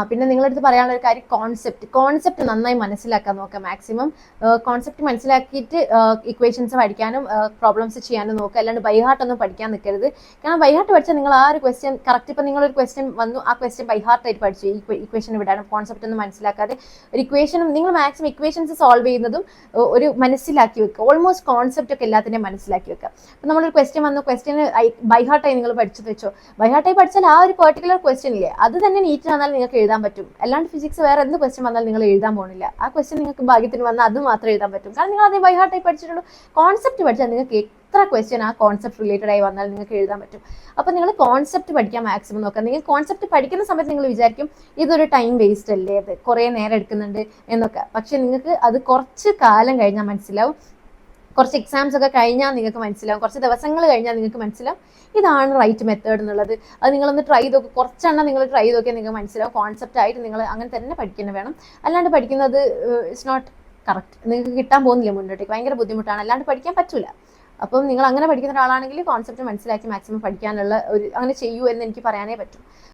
പിന്നെ നിങ്ങളടുത്ത് പറയാനുള്ള ഒരു കാര്യം കോൺസെപ്റ്റ് നന്നായി മനസ്സിലാക്കാൻ നോക്കുക. മാക്സിമം കോൺസെപ്റ്റ് മനസ്സിലാക്കിയിട്ട് ഇക്വേഷൻസ് പഠിക്കാനും പ്രോബ്ലംസ് ചെയ്യാനും നോക്കുക. അല്ലാണ്ട് ബൈഹാർട്ട് ഒന്നും പഠിക്കാൻ നിൽക്കരുത്. കാരണം ബൈഹാർട്ട് പഠിച്ചാൽ നിങ്ങൾ ആ ഒരു ക്വസ്റ്റ്യൻ കറക്റ്റ്, ഇപ്പം നിങ്ങളൊരു ക്വസ്റ്റ്യൻ വന്നു, ആ ക്വസ്റ്റ്യൻ ബൈഹാർട്ടായിട്ട് പഠിച്ചു, ഇക്വേഷൻ വിടാനും കോൺസെപ്റ്റ് ഒന്നും മനസ്സിലാക്കാതെ ഒരു ഇക്വേഷനും നിങ്ങൾ മാക്സിമം ഇക്വേഷൻസ് സോൾവ് ചെയ്യുന്നതും ഒരു മനസ്സിലാക്കി വെക്കുക. ഓൾമോസ്റ്റ് കോൺസെപ്റ്റ് ഒക്കെ എല്ലാത്തിനെയും മനസ്സിലാക്കി വെക്കുക. അപ്പം നമ്മളൊരു ക്വസ്റ്റ്യൻ വന്നു, ക്വസ്റ്റ്യൻ ബൈഹാർട്ടായി നിങ്ങൾ പഠിച്ചത് വെച്ചോ, ബൈഹാർട്ടായി പഠിച്ചാൽ ആ ഒരു പെർട്ടിക്കുലർ ക്വസ്റ്റ്യൻ ഇല്ലേ അത് തന്നെ നീറ്റ് വന്നാൽ നിങ്ങൾക്ക് എഴുതാൻ പറ്റും. അല്ലാണ്ട് ഫിസിക്സ് വേറെ എന്ത് ക്വസ്റ്റ്യൻ വന്നാൽ നിങ്ങൾ എഴുതാൻ പോകുന്നില്ല. ആ ക്വസ്റ്റ്യൻ നിങ്ങൾക്ക് ഭാഗ്യത്തിന് വന്നാൽ അത് മാത്രമേ എഴുതാൻ പറ്റും. കാരണം നിങ്ങൾ അതേ ബൈഹാർട്ടായി പഠിച്ചിട്ടുള്ളൂ. കോൺസെപ്റ്റ് പഠിച്ചാൽ നിങ്ങൾക്ക് എത്ര ക്വസ്റ്റ്യൻ ആ കോൺസെപ്റ്റ് റിലേറ്റഡ് ആയി വന്നാൽ നിങ്ങൾക്ക് എഴുതാൻ പറ്റും. അപ്പോൾ നിങ്ങൾ കോൺസെപ്റ്റ് പഠിക്കാൻ മാക്സിമം നോക്കുക. നിങ്ങൾ കോൺസെപ്റ്റ് പഠിക്കുന്ന സമയത്ത് നിങ്ങൾ വിചാരിക്കും ഇതൊരു ടൈം വേസ്റ്റ് അല്ലേ, അത് കുറേ നേരം എടുക്കുന്നുണ്ട് എന്നൊക്കെ. പക്ഷെ നിങ്ങൾക്ക് അത് കുറച്ച് കാലം കഴിഞ്ഞാൽ മനസ്സിലാവും, കുറച്ച് എക്സാംസ് ഒക്കെ കഴിഞ്ഞാൽ നിങ്ങൾക്ക് മനസ്സിലാവും, കുറച്ച് ദിവസങ്ങൾ കഴിഞ്ഞാൽ നിങ്ങൾക്ക് മനസ്സിലാവും ഇതാണ് റൈറ്റ് മെത്തേഡ് എന്നുള്ളത്. അത് നിങ്ങളൊന്ന് ട്രൈ ചെയ്ത് നോക്കുക. കുറച്ചെണ്ണം നിങ്ങൾ ട്രൈ ചെയ്ത് നോക്കിയാൽ നിങ്ങൾക്ക് മനസ്സിലാവും. കോൺസെപ്റ്റ് ആയിട്ട് നിങ്ങൾ അങ്ങനെ തന്നെ പഠിക്കുന്നത് വേണം. അല്ലാണ്ട് പഠിക്കുന്നത് ഇറ്റ്സ് നോട്ട് കറക്റ്റ്. നിങ്ങൾക്ക് കിട്ടാൻ പോകുന്നില്ല മുന്നോട്ടേക്ക്, ഭയങ്കര ബുദ്ധിമുട്ടാണ്. അല്ലാണ്ട് പഠിക്കാൻ പറ്റില്ല. അപ്പം നിങ്ങൾ അങ്ങനെ പഠിക്കുന്ന ഒരാളാണെങ്കിൽ കോൺസെപ്റ്റ് മനസ്സിലാക്കി മാക്സിമം പഠിക്കാനുള്ള അങ്ങനെ ചെയ്യൂ എന്ന് എനിക്ക് പറയാനേ പറ്റും.